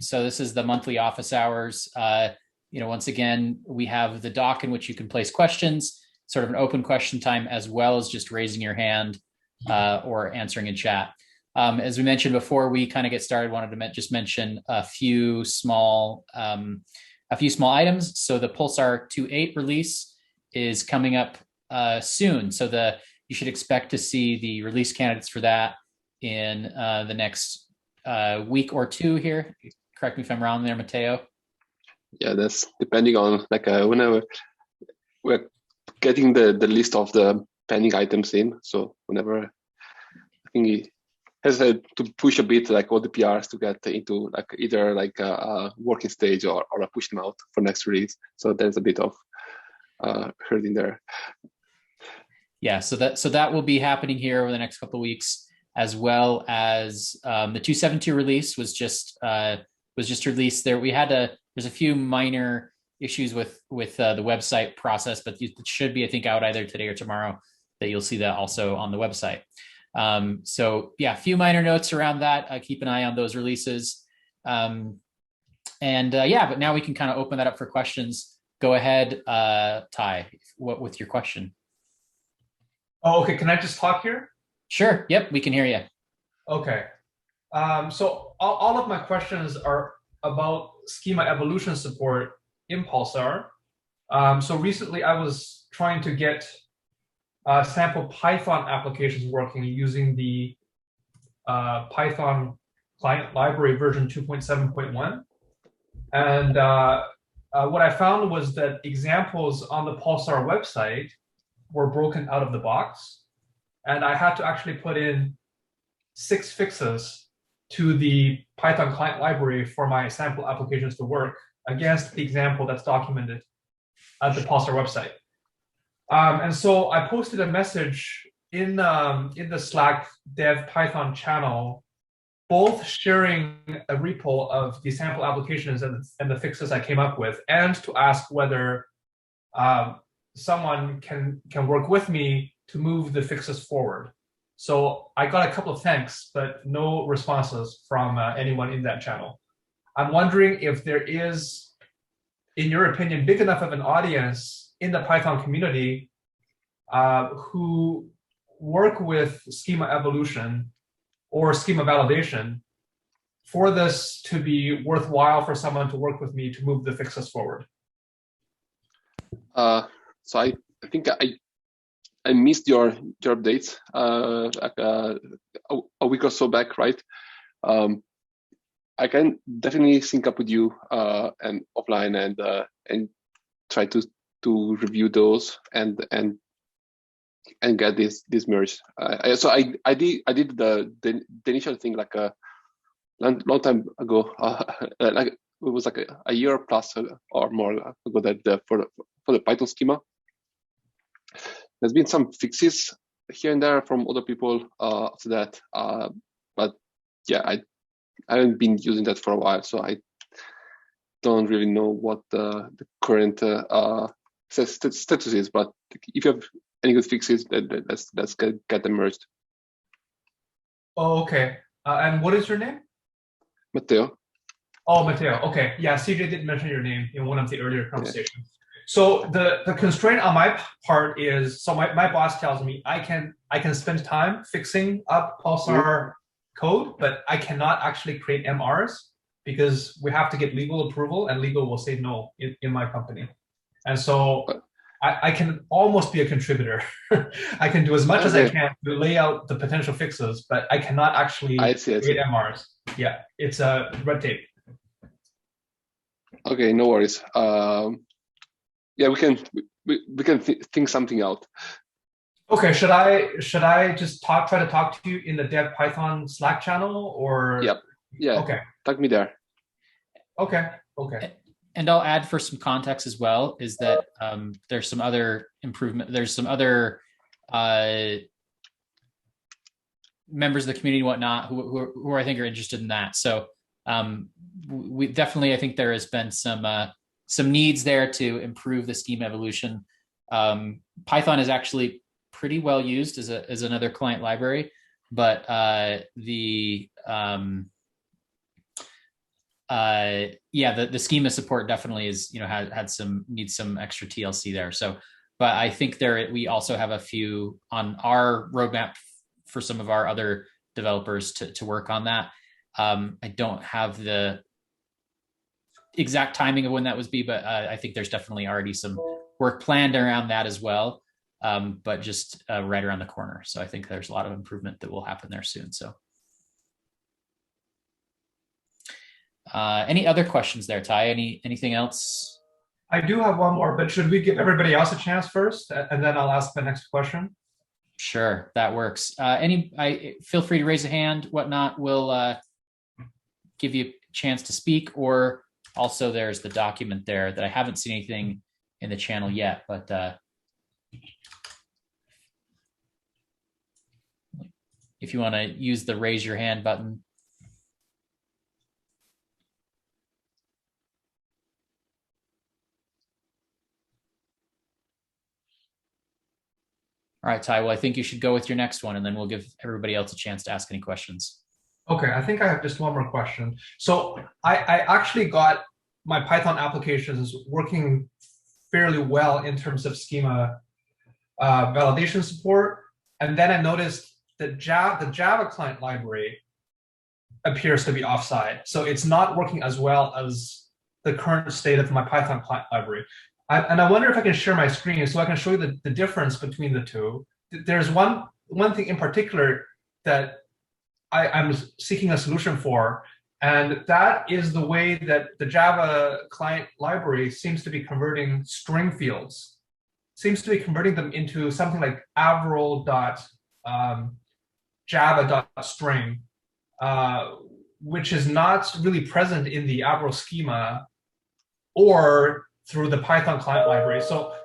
So this is the monthly office hours. Once again, we have the doc in which you can place questions, sort of an open question time, as well as just raising your hand or answering in chat. As we mentioned before, we kind of get started, wanted to just mention a few small items. So the Pulsar 2.8 release is coming up soon. So you should expect to see the release candidates for that in the next week or two here. Correct me if I'm wrong there, Matteo. Yeah, that's depending on whenever we're getting the list of the pending items in. So whenever I think he has to push a bit all the PRs to get into either a working stage or push them out for next release. So there's a bit of hurting there. Yeah, so that will be happening here over the next couple of weeks, as well as the 2.7.2 release was just released. There's a few minor issues with the website process, but it should be, I think, out either today or tomorrow, that you'll see that also on the website. So yeah, a few minor notes around that. Keep an eye on those releases. But now we can kind of open that up for questions. Go ahead, Ty, with your question? Oh, okay. Can I just talk here? Sure. Yep, we can hear you. Okay. So all of my questions are about schema evolution support in Pulsar. So recently I was trying to get sample Python applications working using the Python client library version 2.7.1. And what I found was that examples on the Pulsar website were broken out of the box. And I had to actually put in 6 fixes to the Python client library for my sample applications to work against the example that's documented at the Pulsar website. And so I posted a message in the Slack dev Python channel, both sharing a repo of the sample applications and the fixes I came up with, and to ask whether someone can work with me to move the fixes forward. So I got a couple of thanks, but no responses from anyone in that channel. I'm wondering if there is, in your opinion, big enough of an audience in the Python community who work with schema evolution or schema validation for this to be worthwhile for someone to work with me to move the fixes forward. So I think I missed your updates a week or so back, right? I can definitely sync up with you and offline and try to review those and get this merged. So I did the initial thing a long time ago, it was a year plus or more ago that for the Python schema. There's been some fixes here and there from other people after that, but yeah, I haven't been using that for a while, so I don't really know what the current status is. But if you have any good fixes, let's get them merged. Oh, okay. And what is your name? Matteo. Oh, Matteo. Okay. Yeah, CJ did mention your name in one of the earlier conversations. Yeah. So the constraint on my part is, so my boss tells me I can spend time fixing up Pulsar code, but I cannot actually create MRs because we have to get legal approval, and legal will say no in my company. And so I can almost be a contributor. I can do as much as I can to lay out the potential fixes, but I cannot actually create MRs. Yeah, it's a red tape. Okay, no worries. Yeah, we can think something out. Okay, should I just try to talk to you in the Dev Python Slack channel, or? Yep. Yeah. Okay. Tag me there. Okay. And I'll add for some context as well, is that there's some other improvement. There's some other members of the community and whatnot who I think are interested in that. So we definitely, I think there has been some needs there to improve the schema evolution. Python is actually pretty well used as another client library, but yeah, the schema support definitely is, needs some extra TLC there. So, but I think we also have a few on our roadmap for some of our other developers to work on that. I don't have the exact timing of when that was be, but I think there's definitely already some work planned around that as well. But just right around the corner. So I think there's a lot of improvement that will happen there soon. So any other questions there, Ty? Anything else? I do have one more, but should we give everybody else a chance first, and then I'll ask the next question? Sure, that works. Feel free to raise a hand, whatnot. We'll give you a chance to speak, or also there's the document there that I haven't seen anything in the channel yet, but if you want to use the raise your hand button. All right, Ty, well, I think you should go with your next one, and then we'll give everybody else a chance to ask any questions. Okay, I think I have just one more question. So I actually got my Python applications working fairly well in terms of schema validation support. And then I noticed that the Java client library appears to be offside. So it's not working as well as the current state of my Python client library. And I wonder if I can share my screen so I can show you the difference between the two. There's one thing in particular that I'm seeking a solution for, and that is the way that the Java client library seems to be converting string fields, seems to be converting them into something like avril.java.string, which is not really present in the Avril schema or through the Python client library. So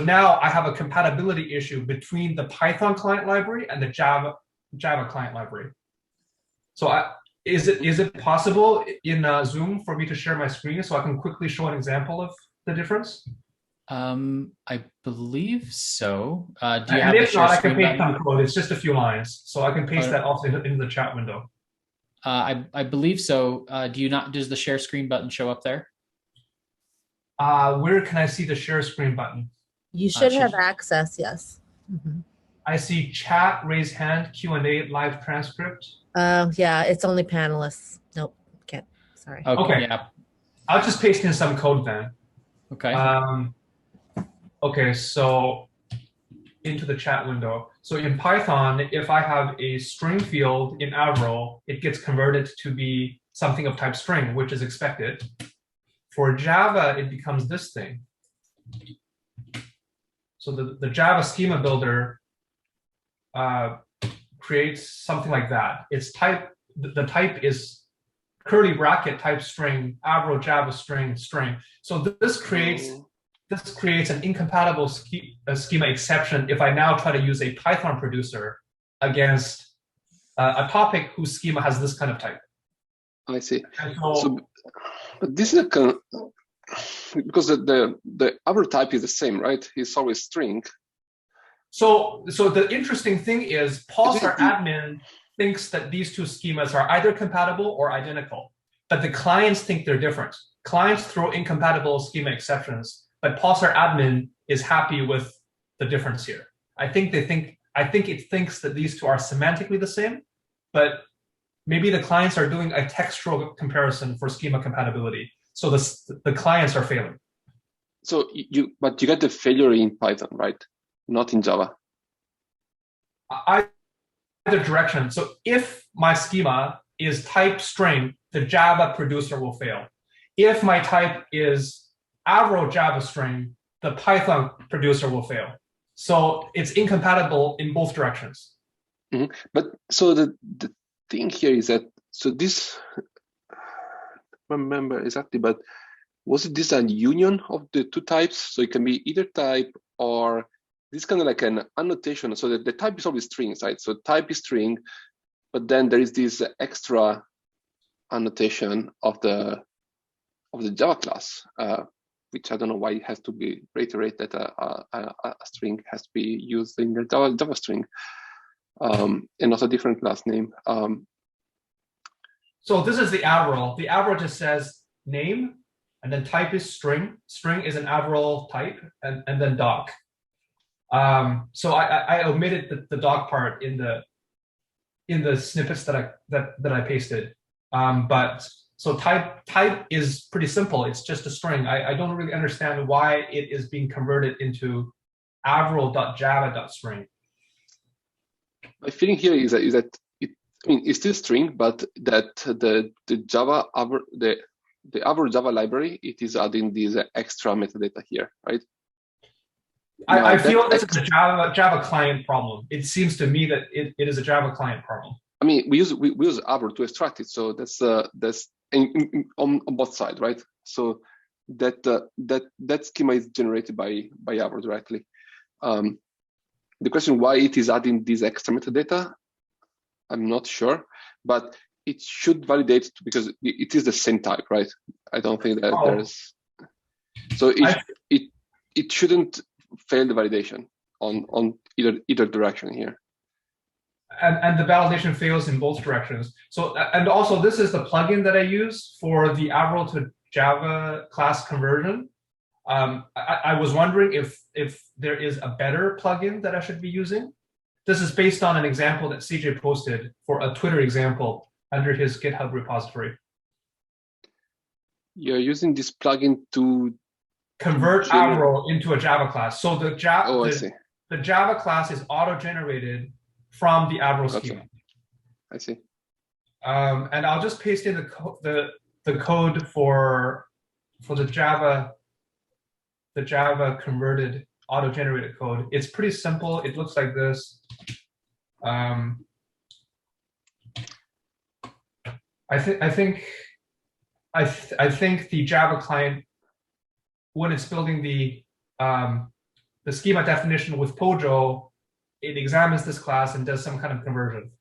now I have a compatibility issue between the Python client library and the Java client library. So is it possible in Zoom for me to share my screen so I can quickly show an example of the difference? I believe so. Do you and have if the not, share I can screen paste button? some code. It's just a few lines, so I can paste that also into the chat window. I believe so. Does the share screen button show up there? Where can I see the share screen button? You should have access, yes. Mm-hmm. I see chat, raise hand, Q&A, live transcript. Yeah, it's only panelists. Nope, can't. Sorry. Okay. Yeah. I'll just paste in some code then. Okay. Okay, so into the chat window. So in Python, if I have a string field in Avril, it gets converted to be something of type string, which is expected. For Java, it becomes this thing. So the Java schema builder creates something like that. Its type, the type is curly bracket type string, Avril Java string. So this creates an incompatible schema exception if I now try to use a Python producer against a topic whose schema has this kind of type. I see. So but this is because the other type is the same, right? It's always string. So the interesting thing is Pulsar admin thinks that these two schemas are either compatible or identical, but the clients think they're different. Clients throw incompatible schema exceptions, but Pulsar admin is happy with the difference here. I think it thinks that these two are semantically the same, but maybe the clients are doing a textual comparison for schema compatibility. So the clients are failing. So you get the failure in Python, right? Not in Java. Either direction. So if my schema is type string, the Java producer will fail. If my type is Avril Java string, the Python producer will fail. So it's incompatible in both directions. Mm-hmm. But so the thing here is that, so this, I don't remember exactly, but was this a union of the two types? So it can be either type or this kind of like an annotation. So that the type is always string, right? So type is string, but then there is this extra annotation of the Java class, which I don't know why it has to be reiterated that a string has to be used in the Java string, and also a different class name. So this is the Avril. The Avril just says name, and then type is string. String is an Avril type, and then doc. So I omitted the doc part in the snippets that I pasted. But so type is pretty simple. It's just a string. I don't really understand why it is being converted into avril.java.string. My feeling here is that it's still string, but that the Avril Java library, it is adding this extra metadata here, right? I feel this is a Java client problem. It seems to me that it is a Java client problem. I mean, we use Avril to extract it, so that's on both sides, right? So that schema is generated by Avril directly. The question why it is adding this extra metadata, I'm not sure, but it should validate because it is the same type, right? I don't think that there's. So it shouldn't fail the validation on either direction here. And the validation fails in both directions. So, and also this is the plugin that I use for the Avril to Java class conversion. I was wondering if there is a better plugin that I should be using. This is based on an example that CJ posted for a Twitter example under his GitHub repository. You're using this plugin to convert Avril into a Java class. So the Java class is auto-generated from the Avril schema. I see. And I'll just paste in the code for the Java converted auto-generated code. It's pretty simple. It looks like this. I think the Java client, when it's building the schema definition with Pojo, it examines this class and does some kind of conversion.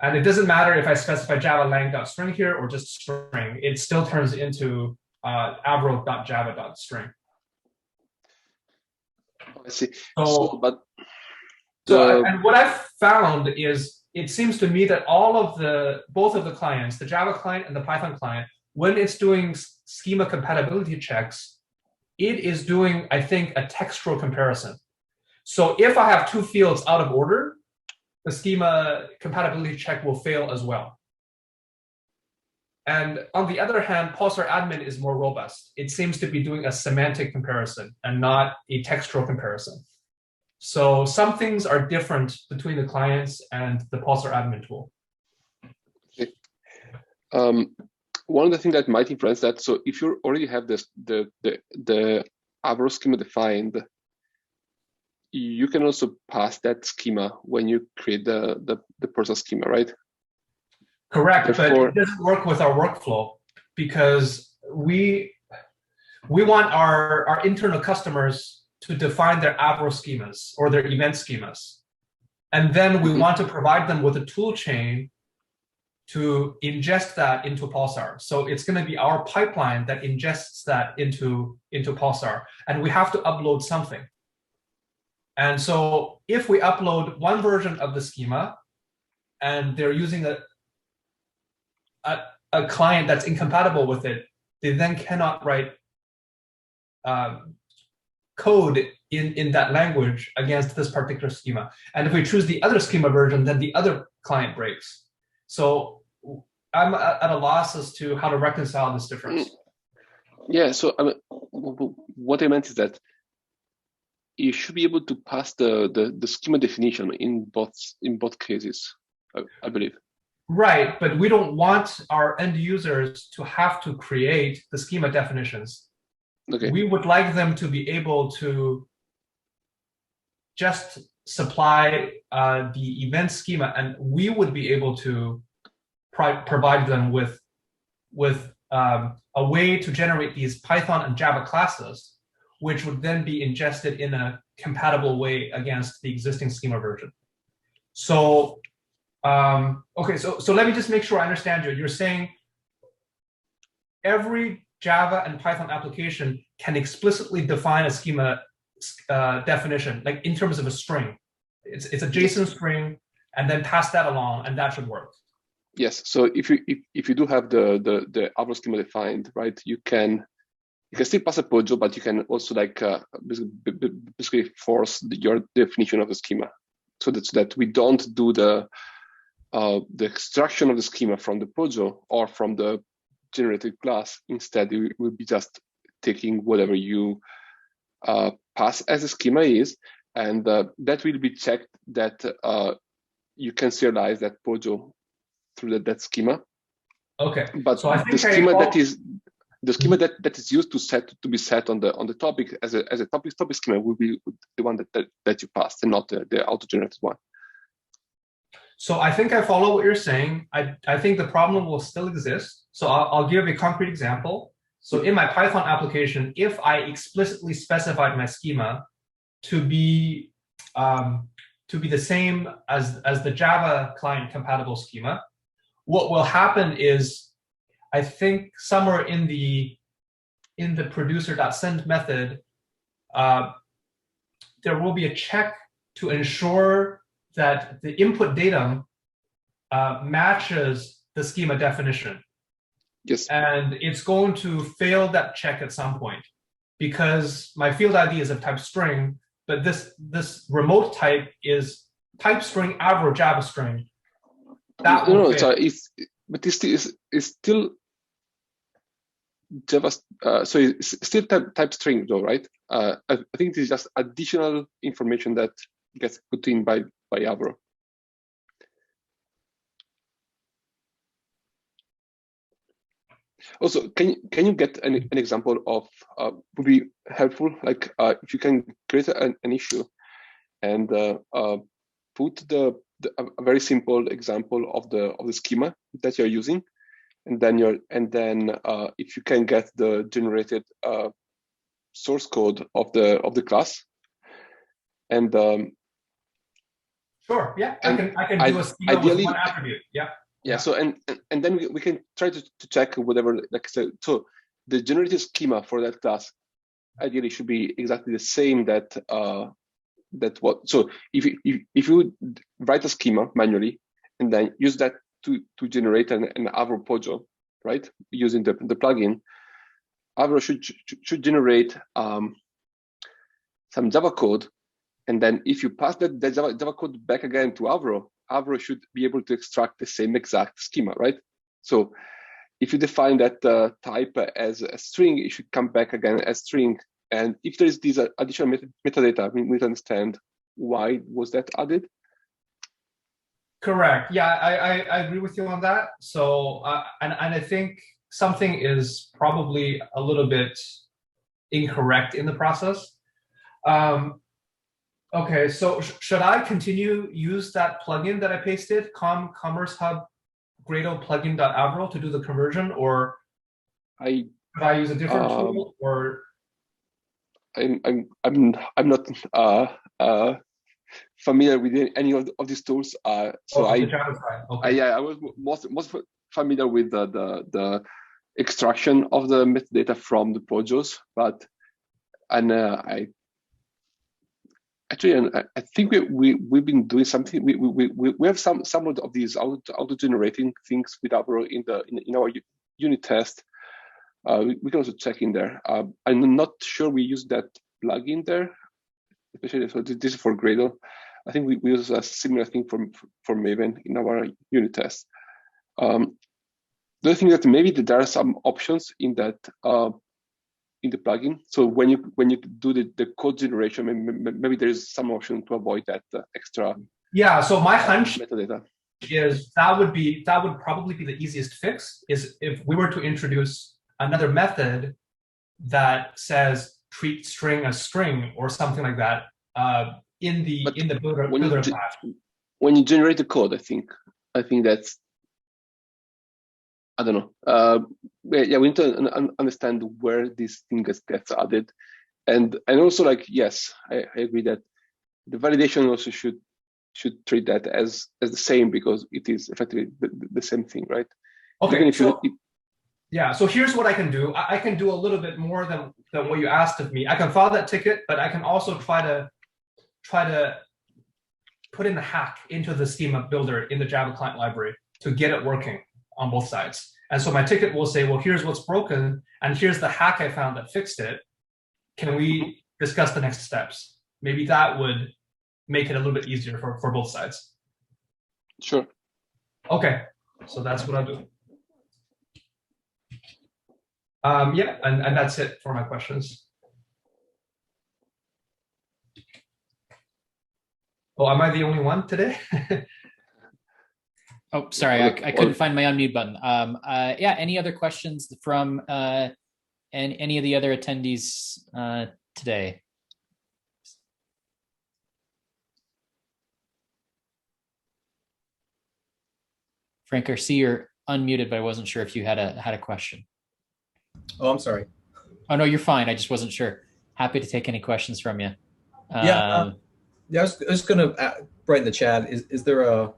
And it doesn't matter if I specify Java lang.string here or just string, it still turns into avril.java.string. I see. And what I've found is it seems to me that both of the clients, the Java client and the Python client, when it's doing schema compatibility checks, it is doing, I think, a textual comparison. So if I have two fields out of order, the schema compatibility check will fail as well. And on the other hand, Pulsar admin is more robust. It seems to be doing a semantic comparison and not a textual comparison. So some things are different between the clients and the Pulsar admin tool. Okay. One of the things that might influence that, so if you already have the Avril schema defined, you can also pass that schema when you create the Pulsar schema, right? Correct, therefore, but it doesn't work with our workflow because we want our internal customers to define their Avril schemas or their event schemas. And then we want to provide them with a tool chain to ingest that into Pulsar. So it's going to be our pipeline that ingests that into Pulsar. And we have to upload something. And so if we upload one version of the schema and they're using a client that's incompatible with it, they then cannot write code in that language against this particular schema. And if we choose the other schema version, then the other client breaks. So I'm at a loss as to how to reconcile this difference. Yeah, so what I meant is that you should be able to pass the schema definition in both cases, I believe. Right, but we don't want our end users to have to create the schema definitions. Okay. We would like them to be able to just supply the event schema, and we would be able to provide them with a way to generate these Python and Java classes, which would then be ingested in a compatible way against the existing schema version. So, okay, so let me just make sure I understand you. You're saying every Java and Python application can explicitly define a schema definition, like in terms of a string. It's a JSON string, and then pass that along, and that should work. Yes. So if you do have the Avro schema defined, right, you can still pass a POJO, but you can also like basically force your definition of the schema, so that we don't do the extraction of the schema from the POJO or from the generated class. Instead, it will be just taking whatever you pass as a schema is, and that will be checked that you can serialize that POJO through that schema. Okay. But so I think the schema that is used to be set on the topic as a topic schema will be the one that you passed, and not the auto-generated one. So I think I follow what you're saying. I think the problem will still exist. So I'll give a concrete example. So in my Python application, if I explicitly specified my schema to be the same as the Java client compatible schema, what will happen is, I think somewhere in the producer.send method, there will be a check to ensure that the input datum matches the schema definition. Yes. And it's going to fail that check at some point because my field ID is of type string, but this remote type is type string Avro Java string. That will fail. But it's still Java. So it's still type string though, right? I think it is just additional information that gets put in by Avro. Also, can you get an example of would be helpful, like if you can create an issue and put a very simple example of the schema that you're using, and then if you can get the generated source code of the class, and sure, yeah, I can do a schema with one attribute, yeah. Yeah, so and then we can try to check whatever, like I said, so the generated schema for that class ideally should be exactly the same so if you write a schema manually and then use that to generate an Avro POJO, right, using the plugin, Avro should generate some Java code, and then if you pass that Java code back again to Avro should be able to extract the same exact schema, right? So if you define that type as a string, it should come back again as string. And if there is this additional metadata, we need to understand why was that added. Correct. Yeah, I agree with you on that. So and I think something is probably a little bit incorrect in the process. Okay, so should I continue use that plugin that I pasted, Commerce Hub Gradle plugin.avro to do the conversion, or should I use a different tool, or? I'm not familiar with any of these tools. So the Java side. Okay. I was most familiar with the extraction of the metadata from the POJOs, but actually, I think we've been doing something. We have some of these auto generating things with Avro in our unit test. We can also check in there. I'm not sure we use that plugin there, especially so this is for Gradle. I think we use a similar thing for Maven in our unit test. The other thing that maybe there are some options in that. In the plugin, so when you do the code generation, maybe there is some option to avoid that extra. Yeah. So my hunch metadata is that would probably be the easiest fix. Is if we were to introduce another method that says treat string as string or something like that in the builder class. When you generate the code, I think that's. I don't know. Yeah, we need to understand where this thing gets added, and also like yes, I agree that the validation also should treat that as the same, because it is effectively the same thing, right? Okay. So here's what I can do. I can do a little bit more than what you asked of me. I can file that ticket, but I can also try to put in the hack into the schema builder in the Java client library to get it working on both sides. And so my ticket will say, well, here's what's broken, and here's the hack I found that fixed it. Can we discuss the next steps? Maybe that would make it a little bit easier for both sides. Sure. Okay, so that's what I'll do. Yeah, and that's it for my questions. Oh, am I the only one today? Oh, sorry, I couldn't find my unmute button. Yeah, any other questions from any of the other attendees today? Frank, I see you're unmuted, but I wasn't sure if you had a question. Oh, I'm sorry. Oh no, you're fine. I just wasn't sure. Happy to take any questions from you. Yeah, I was going to write in the chat. Is there a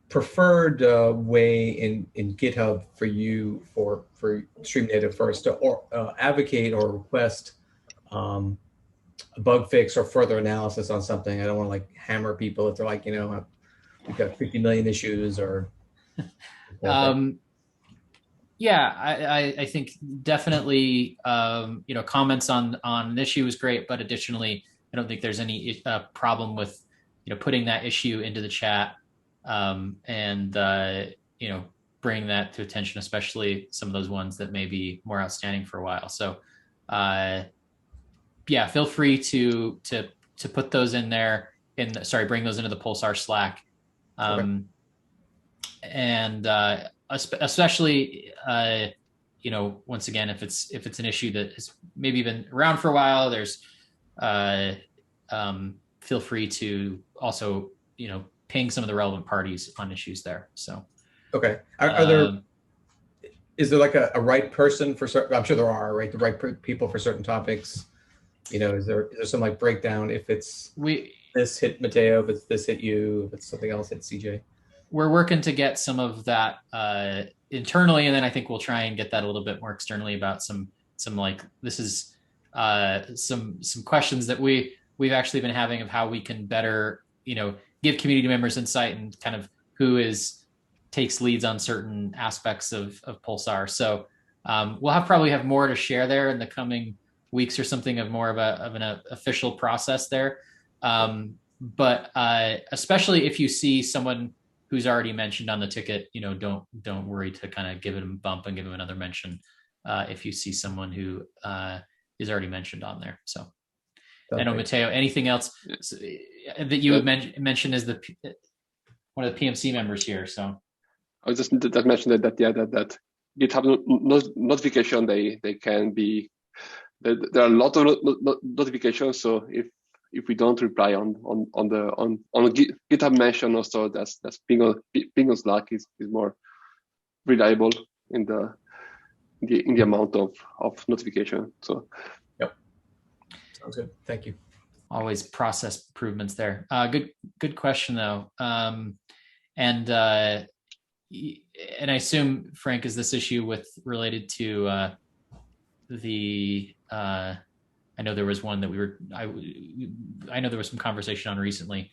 preferred way in GitHub for you for StreamNative first to advocate or request a bug fix or further analysis on something? I don't want to like hammer people if they're like, we've got 50 million issues or. Yeah, I think definitely, comments on an issue is great, but additionally, I don't think there's any problem with, putting that issue into the chat and bringing that to attention, especially some of those ones that may be more outstanding for a while. So, yeah, feel free to put those in there. Bring those into the Pulsar Slack, Okay. and especially once again, if it's an issue that has maybe been around for a while, there's feel free to also ping some of the relevant parties on issues there. So okay, are there is there like a right person for certain? I'm sure there are, right? The right people for certain topics. Is there some like breakdown if it's this hit Matteo, if it's this hit you, if it's something else hit CJ? We're working to get some of that internally, and then I think we'll try and get that a little bit more externally about some like this is some questions that we've actually been having of how we can better give community members insight and kind of who takes leads on certain aspects of Pulsar. So we'll probably have more to share there in the coming weeks or something of more of an official process there. But especially if you see someone who's already mentioned on the ticket, don't worry to kind of give him a bump and give him another mention if you see someone who is already mentioned on there. So I know, Matteo, anything else that you would mention as one of the PMC members here? So I just mentioned that GitHub notification, they can be, there are a lot of notifications. So if we don't reply on GitHub mention also, that's ping on Slack is more reliable in the amount of notification. So yep, sounds good. Thank you. Always process improvements there. Good question though. And I assume, Frank, is this issue related to the I know there was one that I know there was some conversation on recently.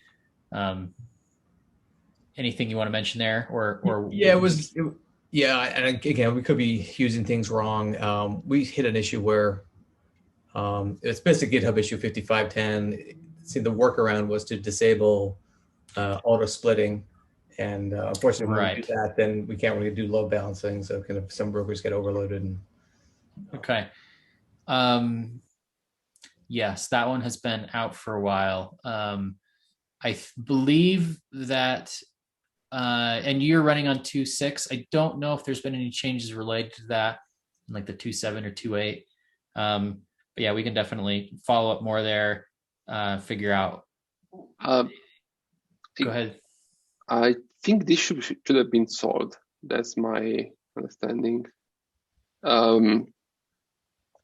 Anything you want to mention there, or yeah, and again, we could be using things wrong. We hit an issue where it's basically GitHub issue 5510. See, the workaround was to disable auto splitting, and unfortunately, when we do that, then we can't really do load balancing. So kind of some brokers get overloaded. Okay. Yes, that one has been out for a while. I believe that, and you're running on 2.6. I don't know if there's been any changes related to that, like the 2.7 or 2.8. But yeah, we can definitely follow up more there, figure out. Go ahead. I think this should have been solved. That's my understanding.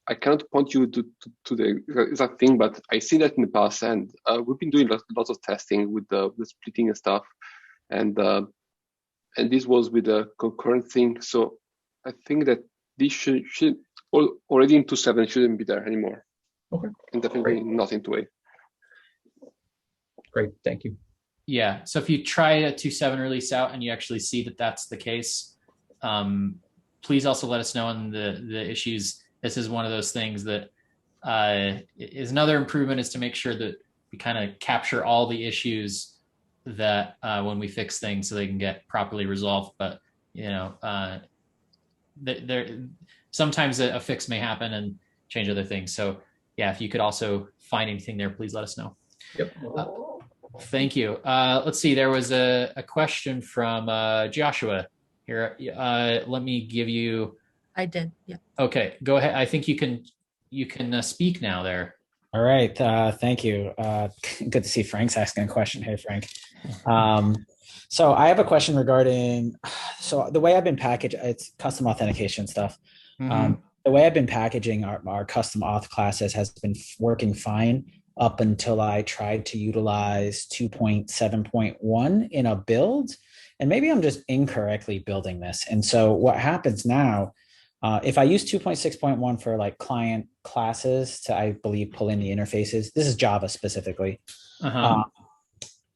I cannot point you to the exact thing, but I see that in the past, and we've been doing lots of testing with the splitting and stuff, and this was with a concurrent thing. So I think that this should already in 2.7 shouldn't be there anymore. Okay, and definitely not in 2.8. Great, thank you. Yeah. So if you try a 2.7 release out and you actually see that that's the case, please also let us know on the issues. This is one of those things that is another improvement, is to make sure that we kind of capture all the issues that when we fix things, so they can get properly resolved. But there sometimes a fix may happen and change other things. So yeah, if you could also find anything there, please let us know. Yep. Thank you. Let's see. There was a question from Joshua here. Let me give you. I did. Yeah. Okay, go ahead. I think you can speak now there. All right. Thank you. Good to see Frank's asking a question. Hey, Frank. So I have a question regarding, so the way I've been packaged, it's custom authentication stuff. Mhm. The way I've been packaging our custom auth classes has been working fine up until I tried to utilize 2.7.1 in a build. And maybe I'm just incorrectly building this. And so what happens now, if I use 2.6.1 for like client classes to, I believe, pull in the interfaces, this is Java specifically.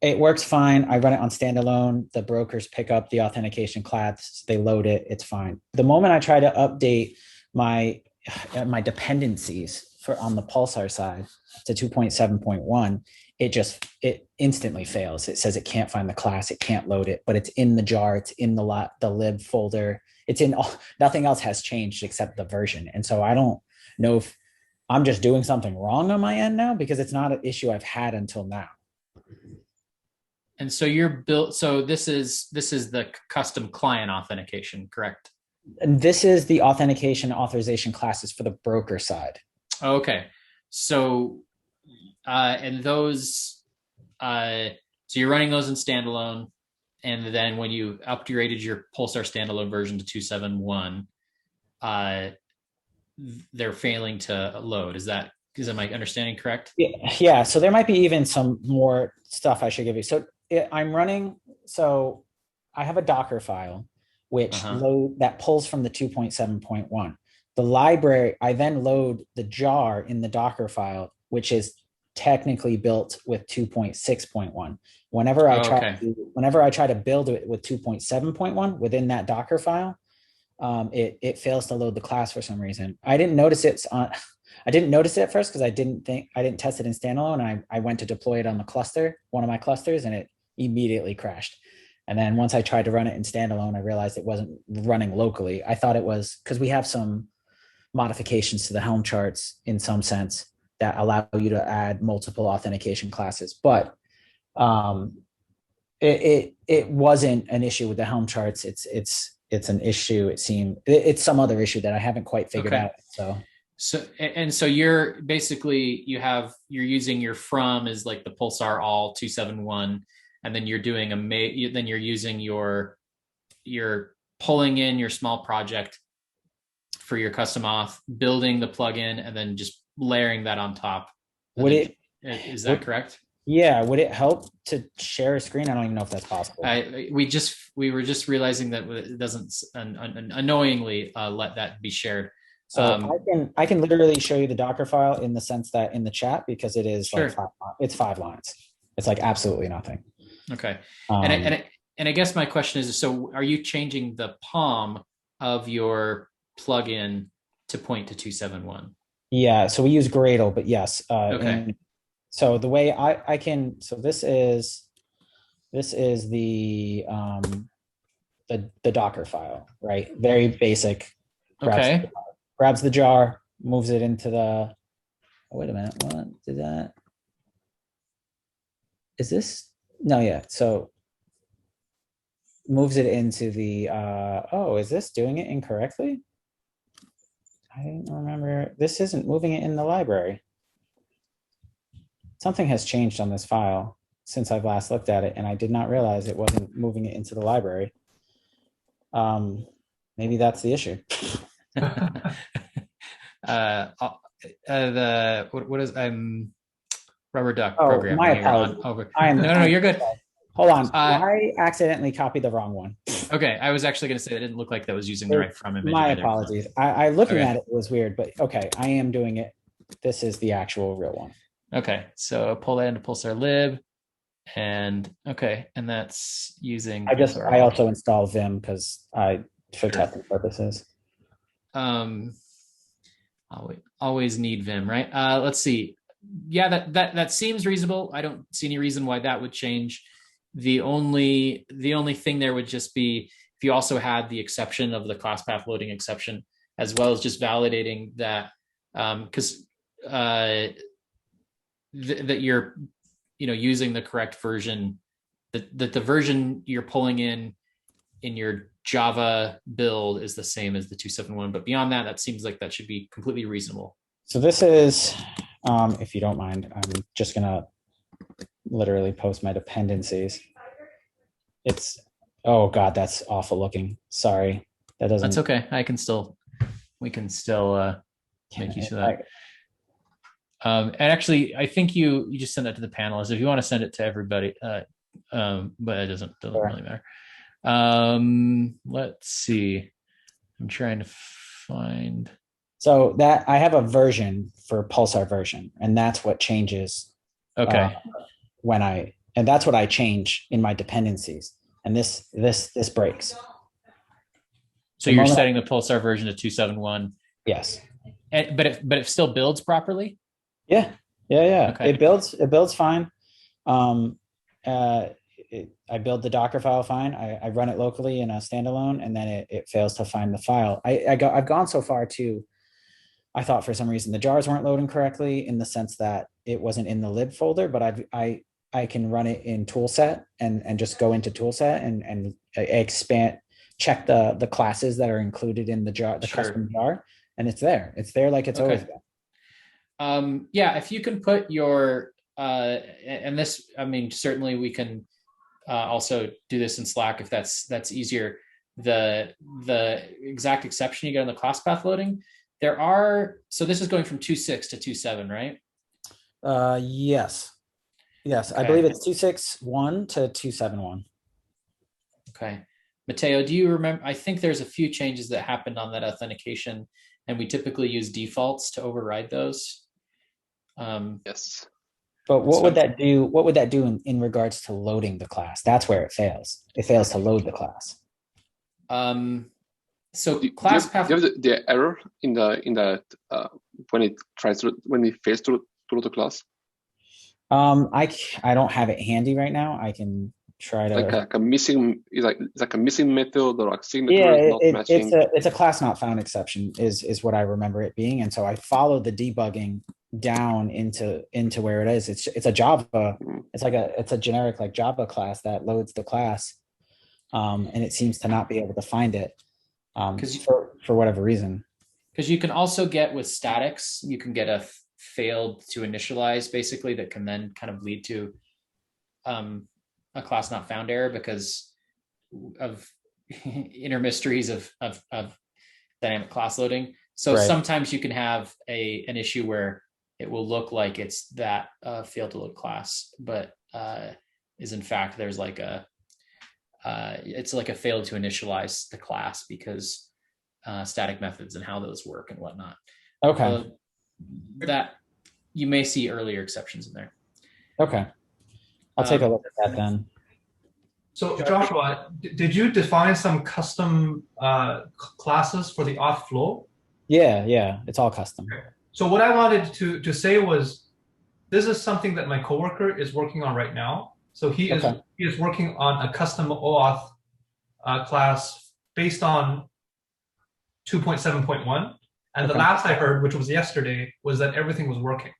It works fine. I run it on standalone. The brokers pick up the authentication class, they load it, it's fine. The moment I try to update my dependencies for on the Pulsar side to 2.7.1, it instantly fails. It says it can't find the class, it can't load it, but it's in the jar, it's in the lib folder. It's in nothing else has changed except the version. And so I don't know if I'm just doing something wrong on my end now, because it's not an issue I've had until now. And so you're built. So this is the custom client authentication, correct? And this is the authentication authorization classes for the broker side. Okay. So and those so you're running those in standalone, and then when you upgraded your Pulsar standalone version to 2.7.1, they're failing to load. Is my understanding correct? Yeah. So there might be even some more stuff I should give you. So I'm running. So I have a Docker file which that pulls from the 2.7.1. The library, I then load the jar in the Docker file, which is technically built with 2.6.1. Whenever I try to build it with 2.7.1 within that Docker file, it fails to load the class for some reason. I didn't notice it at first because I didn't test it in standalone. I went to deploy it on the cluster, one of my clusters, and it immediately crashed. And then once I tried to run it in standalone, I realized it wasn't running locally. I thought it was because we have some modifications to the Helm charts in some sense that allow you to add multiple authentication classes, but it wasn't an issue with the Helm charts. It's an issue. It seemed it's some other issue that I haven't quite figured out. So you're basically you're using your from is like the Pulsar all 2.7.1, and then you're doing then you're using you're pulling in your small project for your custom auth, building the plugin, and then just layering that on top. Is that correct? Yeah. Would it help to share a screen? I don't even know if that's possible. We were just realizing that it doesn't unknowingly let that be shared. So I can literally show you the Docker file in the sense that in the chat, because it is sure. It's 5 lines. It's like absolutely nothing. Okay. And I guess my question is, so are you changing the POM of your plugin to point to 2.7.1? Yeah. So we use Gradle, but yes. Okay. So the way I can, so this is the Docker file, right? Very basic. Grabs the jar, moves it into the, oh, wait a minute, what did that? Is this? No, yeah. So moves it into the, is this doing it incorrectly? I don't remember. This isn't moving it in the library. Something has changed on this file since I've last looked at it, and I did not realize it wasn't moving it into the library. Maybe that's the issue. What is rubber duck program? My apologies. No, you're good. Hold on. I accidentally copied the wrong one. Okay, I was actually going to say it didn't look like that was using the right from image. My apologies. I looking at it was weird, but okay, I am doing it. This is the actual real one. Okay, so pull that into Pulsar lib. And okay, and that's using. I also install Vim because for testing purposes. Always need Vim, right? Let's see. Yeah, that seems reasonable. I don't see any reason why that would change. The only thing there would just be if you also had the exception of the class path loading exception, as well as just validating that because that you're using the correct version, that the version you're pulling in your Java build is the same as the 271. But beyond that, that seems like that should be completely reasonable. So this is, if you don't mind, I'm just gonna literally post my dependencies. It's, oh God, that's awful looking. Sorry, that doesn't. That's okay. We can still make use of that. And actually, I think you just send that to the panelists. If you want to send it to everybody, but it doesn't really matter. Let's see. I'm trying to find. So that I have a version for Pulsar version, and that's what changes. Okay. And that's what I change in my dependencies. And this breaks. So you're setting the Pulsar version to 271. Yes. But it still builds properly? Yeah. Okay. It builds fine. I build the Docker file fine. I run it locally in a standalone, and then it fails to find the file. I've gone so far too. I thought for some reason the jars weren't loading correctly in the sense that it wasn't in the lib folder, but I can run it in toolset and just go into toolset and expand, check the classes that are included in the jar, the custom jar, and it's there. It's there like it's always been. Yeah, if you can put your and this, I mean, certainly we can also do this in Slack if that's easier. The exact exception you get on the class path loading, so this is going from 2.6 to 2.7, right? Yes. Okay. I believe it's 2.6.1 to 2.7.1. Okay. Matteo, do you remember? I think there's a few changes that happened on that authentication, and we typically use defaults to override those. Yes. But what would that do? What would that do in regards to loading the class? That's where it fails. It fails to load the class. So class path. Do you have the error in the when it fails to load the class? I don't have it handy right now. I can try to like a missing like a missing method or a signature not matching. It's a class not found exception is what I remember it being, and so I followed the debugging down into where it is. It's a Java. It's a generic like Java class that loads the class, and it seems to not be able to find it for whatever reason. Because you can also get with statics, you can get a failed to initialize basically that can then kind of lead to a class not found error because of inner mysteries of dynamic class loading. So right. Sometimes you can have an issue where it will look like it's that failed to load class, but is in fact there's like it's like a failed to initialize the class because static methods and how those work and whatnot. Okay. That you may see earlier exceptions in there. Okay. I'll take a look at that then. So Joshua, did you define some custom classes for the auth flow? Yeah, it's all custom. Okay. So what I wanted to say was, this is something that my coworker is working on right now. So he is working on a custom OAuth class based on 2.7.1. And the last I heard, which was yesterday, was that everything was working.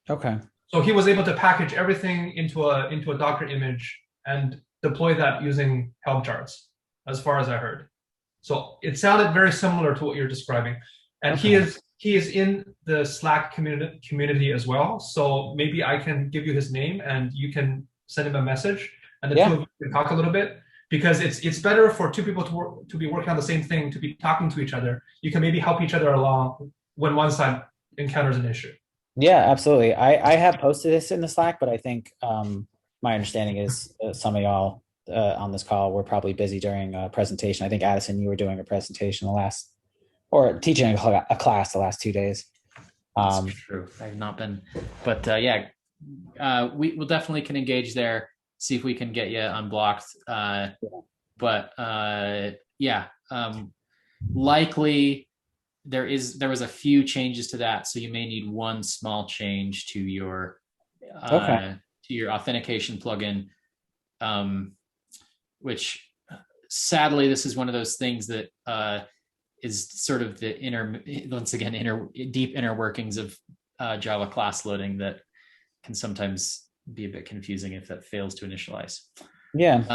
Okay. So he was able to package everything into a Docker image and deploy that using helm charts, as far as I heard. So it sounded very similar to what you're describing. And he is in the Slack community as well. So maybe I can give you his name and you can send him a message, and the two of you can talk a little bit. Because it's better for two people to be working on the same thing, to be talking to each other. You can maybe help each other along when one side encounters an issue. Yeah, absolutely. I have posted this in the Slack, but I think my understanding is some of y'all on this call were probably busy during a presentation. I think Addison, you were doing a presentation teaching a class the last 2 days. That's true. I've not been, but yeah, we will definitely can engage there, see if we can get you unblocked. But yeah, likely there was a few changes to that, so you may need one small change to your authentication plugin, which sadly this is one of those things that is sort of the deep inner workings of Java class loading that can sometimes be a bit confusing if that fails to initialize. But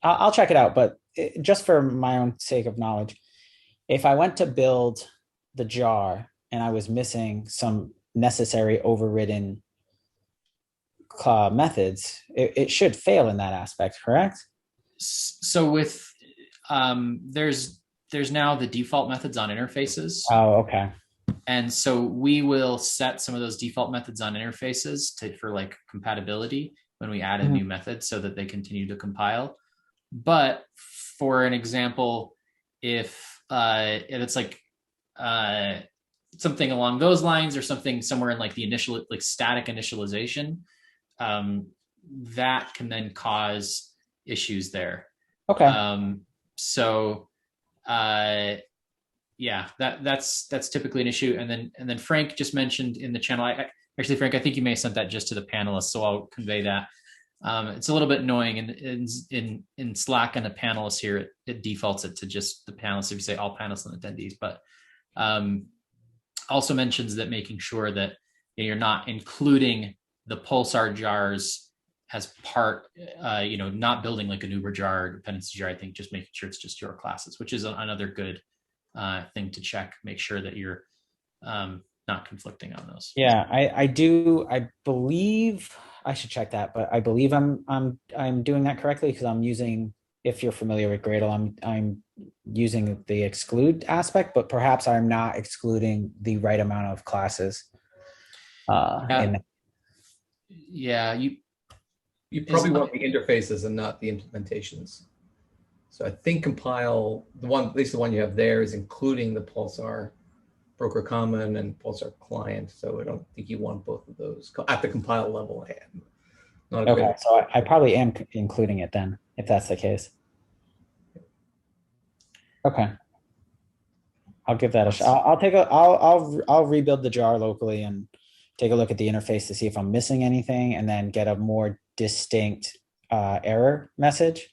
I'll check it out, but just for my own sake of knowledge, if I went to build the jar and I was missing some necessary overridden methods, it should fail in that aspect, correct? So with there's now the default methods on interfaces. Oh, okay. And so we will set some of those default methods on interfaces for like compatibility when we add a new method so that they continue to compile. But for an example, if it's like something along those lines or something somewhere in like the initial, like static initialization, that can then cause issues there. Okay. Yeah, that's typically an issue. And then Frank just mentioned in the channel, actually, Frank, I think you may have sent that just to the panelists, so I'll convey that. It's a little bit annoying in Slack and the panelists here, it defaults it to just the panelists if you say all panelists and attendees, but also mentions that making sure that you're not including the Pulsar jars as part, not building like an Uber jar or dependency jar. I think just making sure it's just your classes, which is another good thing to check, make sure that you're not conflicting on those. Yeah, I believe I should check that, but I believe I'm doing that correctly because I'm using, if you're familiar with Gradle, I'm using the exclude aspect, but perhaps I'm not excluding the right amount of classes. You probably want the interfaces and not the implementations. So I think compile, at least the one you have there is including the Pulsar broker common and Pulsar client. So I don't think you want both of those at the compile level. Okay, so I probably am including it then, if that's the case. Okay, I'll give that a shot. I'll rebuild the jar locally and take a look at the interface to see if I'm missing anything, and then get a more distinct error message.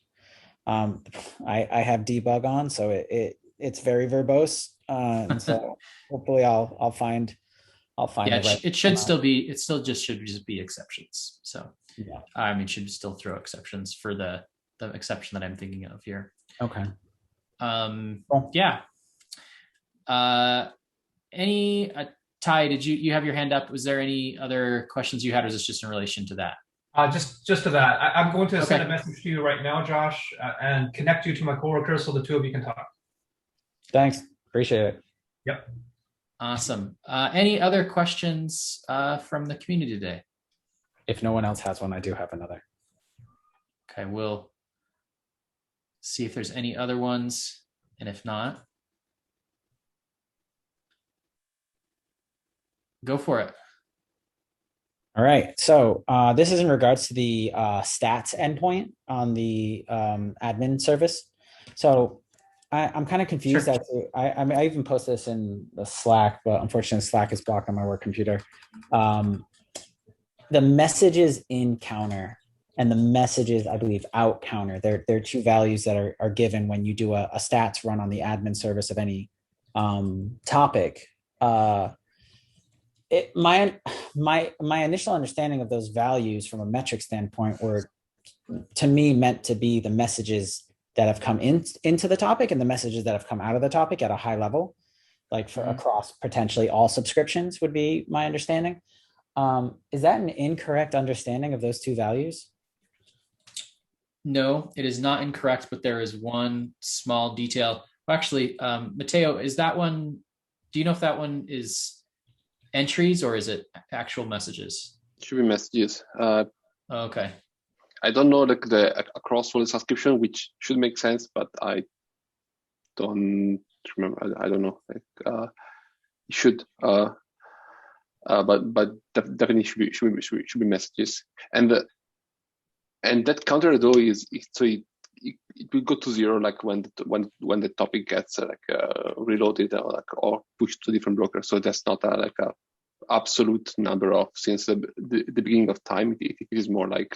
I have debug on, so it's very verbose, and so hopefully I'll find. Yeah, it should still just be exceptions. So yeah, I mean, should still throw exceptions for the exception that I'm thinking of here. Okay. Cool. Yeah. Ty, did you have your hand up? Was there any other questions you had, or was this just in relation to that? Just to that, I'm going to send a message to you right now, Josh, and connect you to my coworker so the two of you can talk. Thanks. Appreciate it. Yep. Awesome. Any other questions from the community today? If no one else has one, I do have another. Okay, we'll see if there's any other ones, and if not, go for it. All right, so this is in regards to the stats endpoint on the admin service. So I'm kind of confused. Sure. I even posted this in the Slack, but unfortunately Slack is blocked on my work computer. The messages in counter and the messages, I believe, out counter, they're two values that are given when you do a stats run on the admin service of any topic. My initial understanding of those values from a metric standpoint were, to me, meant to be the messages that have come into the topic and the messages that have come out of the topic at a high level, like for across potentially all subscriptions would be my understanding. Is that an incorrect understanding of those two values? No, it is not incorrect, but there is one small detail. Well, actually, Mateo, is that one, do you know if that one is entries or is it actual messages? It should be messages. Okay. I don't know the across for the subscription, which should make sense, but I don't remember. I don't know. It should. but definitely should be messages. And that counter though it will go to 0 like when the topic gets reloaded or pushed to a different broker. So that's not a absolute number of since the beginning of time. It is more like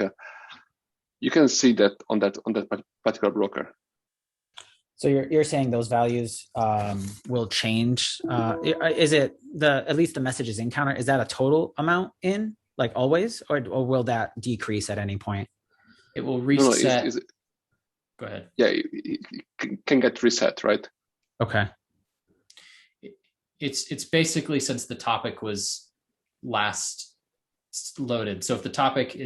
you can see that on that particular broker. So you're saying those values will change? Is it at least the messages in counter? Is that a total amount in like always, or will that decrease at any point? It will reset. No, go ahead. Yeah, it can get reset, right? Okay. It's basically since the topic was last loaded. So if the topic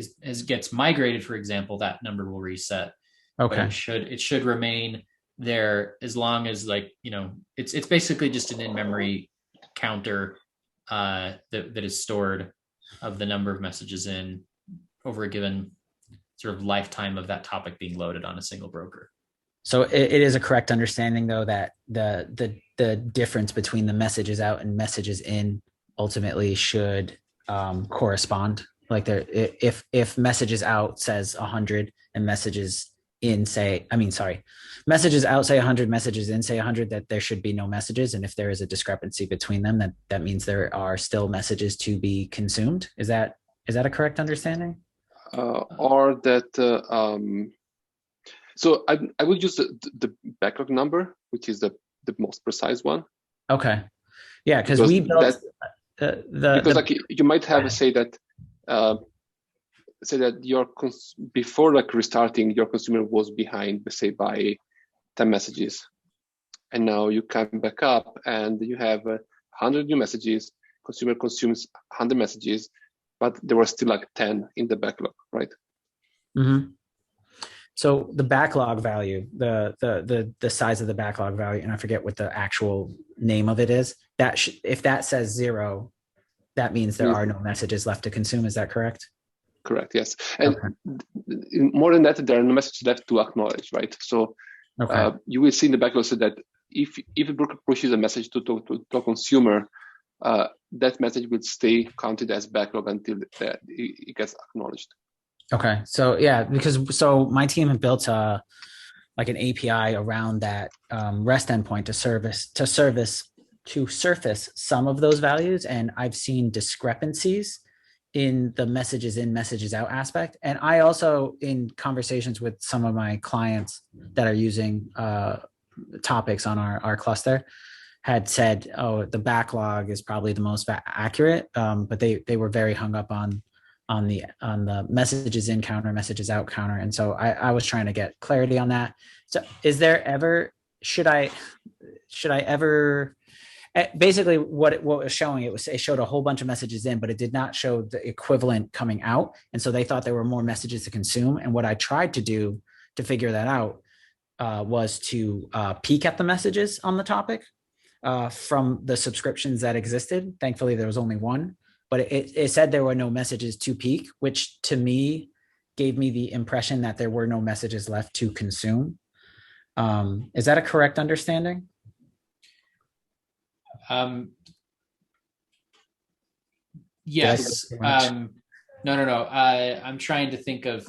gets migrated, for example, that number will reset. Okay. But it should remain there as long as it's basically just an in-memory counter that is stored of the number of messages in over a given sort of lifetime of that topic being loaded on a single broker. So it is a correct understanding though that the difference between the messages out and messages in ultimately should correspond. Like if messages out says 100 and messages in messages out say 100, messages in say 100, that there should be no messages. And if there is a discrepancy between them, that means there are still messages to be consumed. Is that a correct understanding? Or that so I would use the backlog number, which is the most precise one. Okay. Yeah, because we built you might have say that before restarting, your consumer was behind, let's say by 10 messages, and now you come back up and you have 100 new messages. Consumer consumes 100 messages, but there were still 10 in the backlog, right? Mm-hmm. So the backlog value, the size of the backlog value, and I forget what the actual name of it is. If that says 0, that means there are no messages left to consume. Is that correct? Correct. Yes. And more than that, there are no messages left to acknowledge, right? So you will see in the backlog so that if a broker pushes a message to a consumer, that message will stay counted as backlog until it gets acknowledged. Okay. So yeah, so my team had built an API around that REST endpoint to surface some of those values, and I've seen discrepancies in the messages in, messages out aspect. And I also, in conversations with some of my clients that are using topics on our cluster, had said, oh, the backlog is probably the most accurate, but they were very hung up on the messages in counter, messages out counter. And so I was trying to get clarity on that. So is there ever, should I ever, basically what it was showing, it showed a whole bunch of messages in, but it did not show the equivalent coming out. And so they thought there were more messages to consume. And what I tried to do to figure that out was to peek at the messages on the topic from the subscriptions that existed. Thankfully, there was only one, but it said there were no messages to peek, which to me gave me the impression that there were no messages left to consume. Is that a correct understanding? Yes. No. I'm trying to think of.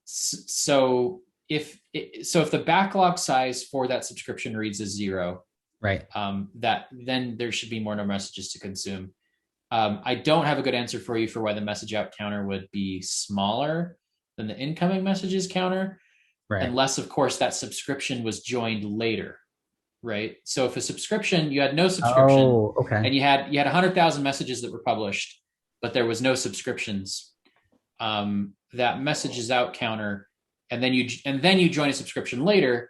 So if the backlog size for that subscription reads as 0, right? Then there should be more no messages to consume. I don't have a good answer for you for why the message out counter would be smaller than the incoming messages counter, right? Unless, of course, that subscription was joined later. Right. So if a subscription, you had no subscription, and you had 100,000 messages that were published, but there was no subscriptions, that messages out counter, and then you join a subscription later,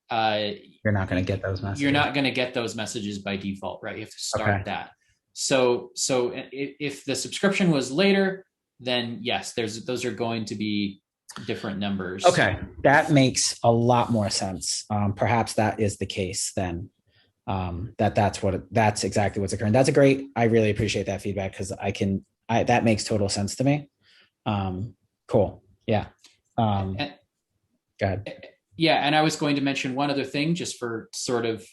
you're not going to get those messages. You're not going to get those messages by default, right? You have to start that. So if the subscription was later, then yes, those are going to be different numbers. Okay, that makes a lot more sense. Perhaps that is the case then. That's exactly what's occurring. That's I really appreciate that feedback, because that makes total sense to me. Cool. Yeah. Go ahead. Yeah, and I was going to mention one other thing, just for sort of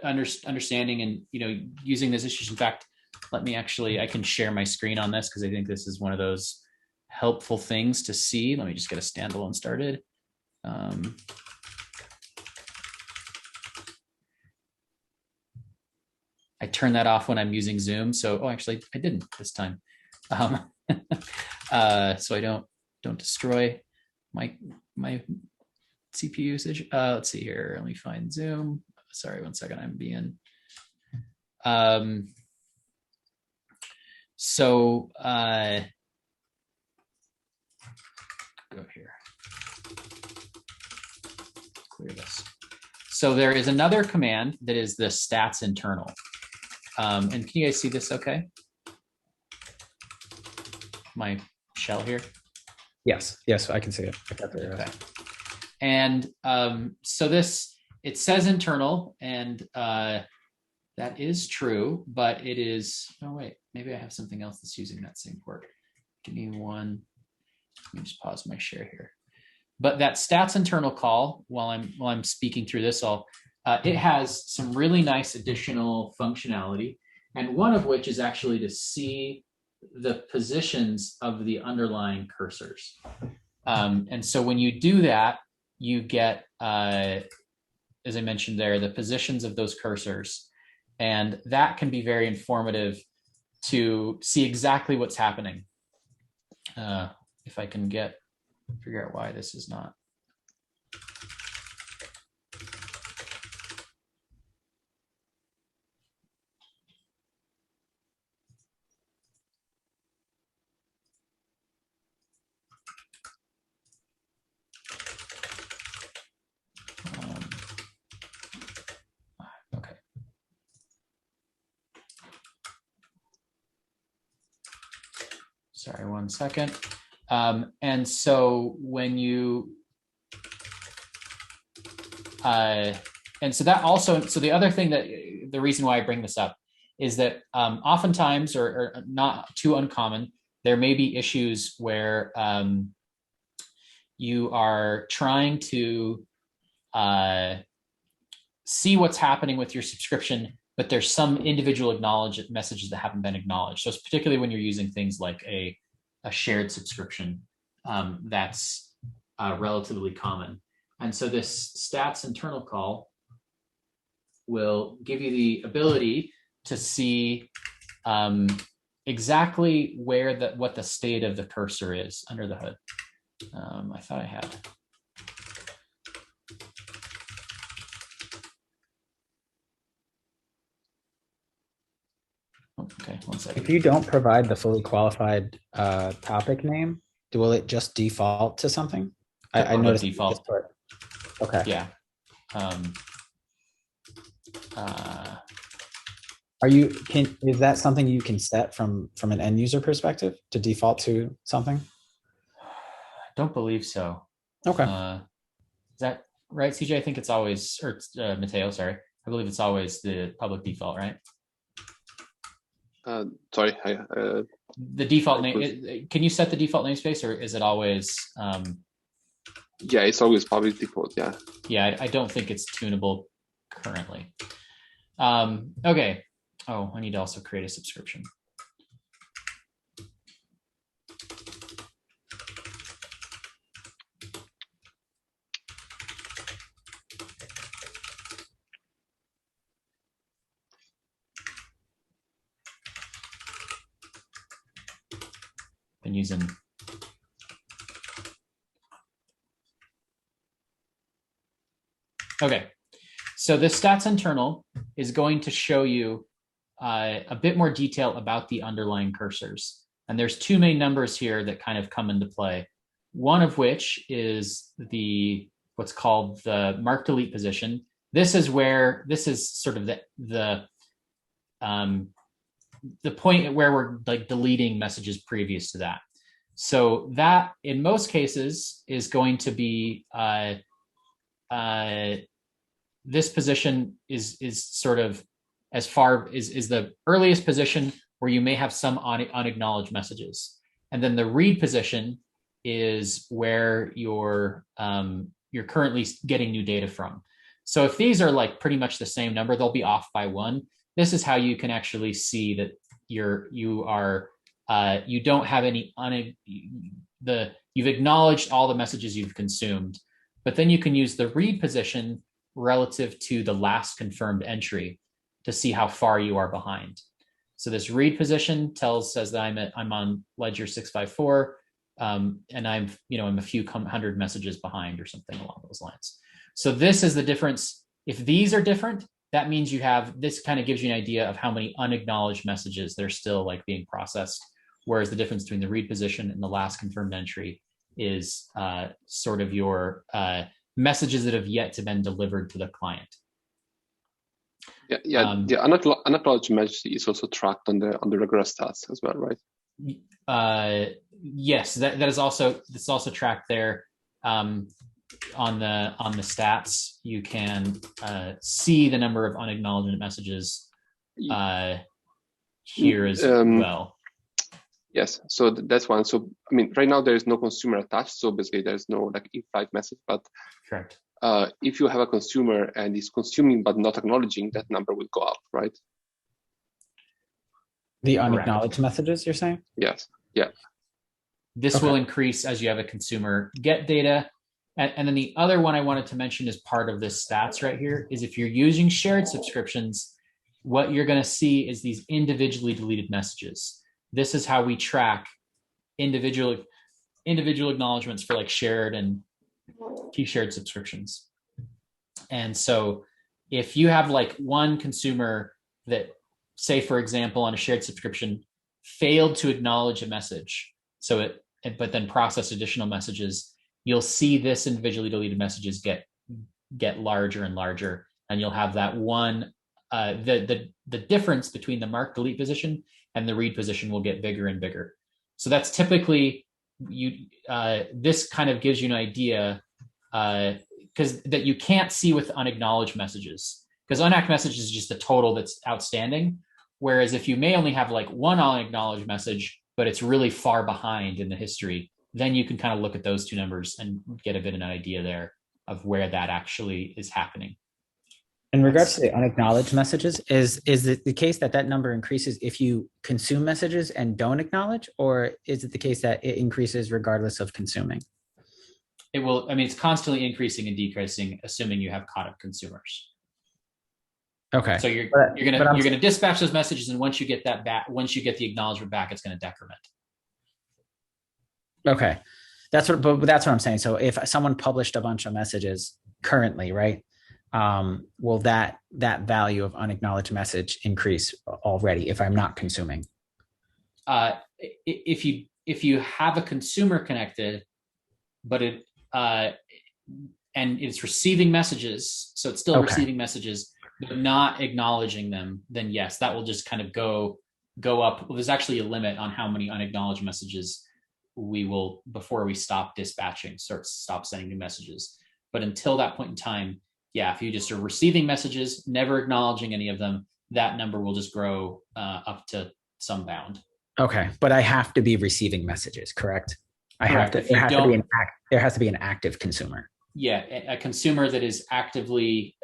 understanding and using this issue. In fact, let me actually, I can share my screen on this because I think this is one of those helpful things to see. Let me just get a standalone started. I turn that off when I'm using Zoom. So, oh, actually, I didn't this time. So I don't destroy my CPU usage. Let's see here. Let me find Zoom. Sorry, 1 second. I'm being. So go here. Clear this. So there is another command that is the stats internal. And can you guys see this okay? My shell here? Yes, I can see it. Okay. And so this, it says internal, and that is true, but it is, oh wait, maybe I have something else that's using that same port. Give me one, let me just pause my share here. But that stats internal call, while I'm speaking through this all, it has some really nice additional functionality, and one of which is actually to see the positions of the underlying cursors. And so when you do that, you get, as I mentioned there, the positions of those cursors. And that can be very informative to see exactly what's happening. If I can figure out why this is not. Okay. Sorry, 1 second. And so when you, and so that also, so the other thing that, the reason why I bring this up is that oftentimes, or not too uncommon, there may be issues where you are trying to see what's happening with your subscription, but there's some individual acknowledged messages that haven't been acknowledged. So it's particularly when you're using things like a shared subscription, that's relatively common. And so this stats internal call will give you the ability to see exactly where what the state of the cursor is under the hood. I thought I had. Okay, 1 second. If you don't provide the fully qualified topic name, will it just default to something? I noticed default. Okay. Yeah. Is that something you can set from an end user perspective to default to something? I don't believe so. Okay. Is that right, CJ? I think it's always, or Mateo, sorry. I believe it's always the public default, right? Sorry. The default name, can you set the default namespace, or is it always? Yeah, it's always public default, yeah. Yeah, I don't think it's tunable currently. Okay. Oh, I need to also create a subscription. Been using. Okay, so this stats internal is going to show you a bit more detail about the underlying cursors. And there's two main numbers here that kind of come into play. One of which is what's called the mark delete position. This is sort of the point where we're like deleting messages previous to that. So that in most cases is going to be this position is sort of as far is the earliest position where you may have some unacknowledged messages, and then the read position is where you're currently getting new data from. So if these are like pretty much the same number, they'll be off by 1. This is how you can actually see that you don't have any you've acknowledged all the messages you've consumed, but then you can use the read position relative to the last confirmed entry to see how far you are behind. So this read position says that I'm on ledger 654, and I'm a few hundred messages behind or something along those lines. So this is the difference. If these are different, that means this kind of gives you an idea of how many unacknowledged messages they're still like being processed. Whereas the difference between the read position and the last confirmed entry is sort of your messages that have yet to been delivered to the client. The unacknowledged message is also tracked on the regular stats as well, right? Yes, that's also tracked there. On the stats, you can see the number of unacknowledged messages here as well. Yes, so that's one. So I mean, right now there is no consumer attached, so basically there's no like in-flight message. But correct. If you have a consumer and is consuming but not acknowledging, that number will go up, right? The unacknowledged messages, you're saying? Yes. Yeah. This will increase as you have a consumer get data. And then the other one I wanted to mention as part of this stats right here is if you're using shared subscriptions, what you're going to see is these individually deleted messages. This is how we track individual acknowledgements for like shared and key shared subscriptions. And so if you have like one consumer that, say, for example, on a shared subscription, failed to acknowledge a message, but then process additional messages, you'll see this individually deleted messages get larger and larger, and you'll have that one, the difference between the mark delete position and the read position will get bigger and bigger. So that's typically this kind of gives you an idea because that you can't see with unacknowledged messages, because unacknowledged message is just the total that's outstanding. Whereas if you may only have like one unacknowledged message, but it's really far behind in the history, then you can kind of look at those two numbers and get a bit of an idea there of where that actually is happening. In regards to the unacknowledged messages, is it the case that number increases if you consume messages and don't acknowledge, or is it the case that it increases regardless of consuming? It will. I mean, it's constantly increasing and decreasing, assuming you have caught up consumers. Okay. So you're gonna dispatch those messages, and once you get that back, once you get the acknowledgement back, it's going to decrement. Okay, that's what I'm saying. So if someone published a bunch of messages currently, right? Will that value of unacknowledged message increase already if I'm not consuming? If you have a consumer connected, but and it's receiving messages, so it's still receiving messages, but not acknowledging them, then yes, that will just kind of go up. Well, there's actually a limit on how many unacknowledged messages we will, before we stop dispatching, stop sending new messages. But until that point in time, yeah, if you just are receiving messages, never acknowledging any of them, that number will just grow up to some bound. Okay, but I have to be receiving messages, correct? Correct. There has to be an active consumer. Yeah, a consumer that is actively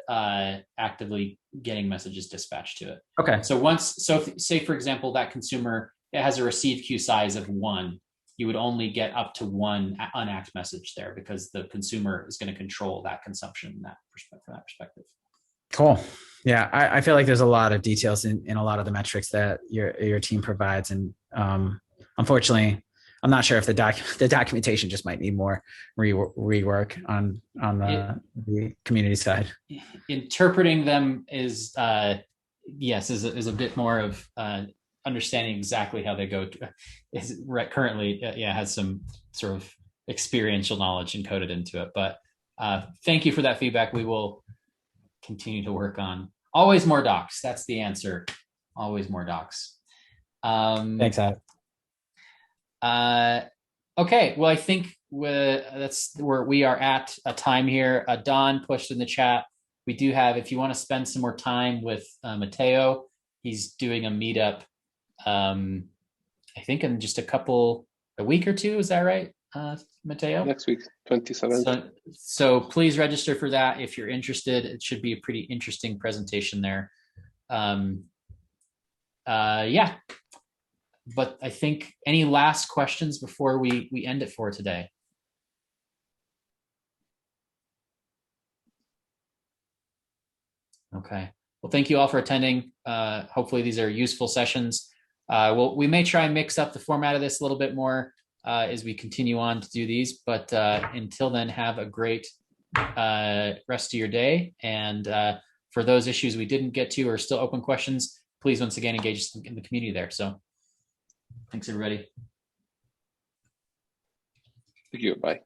getting messages dispatched to it. Okay. So say for example, that consumer, it has a received queue size of 1. You would only get up to 1 unacked message there because the consumer is going to control that consumption from that perspective. Cool. Yeah, I feel like there's a lot of details in a lot of the metrics that your team provides, and unfortunately, I'm not sure if the documentation just might need more rework on the community side. Interpreting them is a bit more of understanding exactly how they go. Currently, has some sort of experiential knowledge encoded into it. But thank you for that feedback. We will continue to work on always more docs. That's the answer. Always more docs. Thanks, Ad. Okay, well, I think that's where we are at a time here. Don pushed in the chat. We do have, if you want to spend some more time with Matteo, he's doing a meetup, I think in just a week or two. Is that right, Matteo? Next week, 27th. So please register for that if you're interested. It should be a pretty interesting presentation there. yeah, but I think any last questions before we end it for today? Okay. Well, thank you all for attending. Hopefully these are useful sessions. We may try and mix up the format of this a little bit more as we continue on to do these, but until then, have a great rest of your day. And for those issues we didn't get to or still open questions, please once again engage in the community there. So thanks everybody. Thank you. Bye.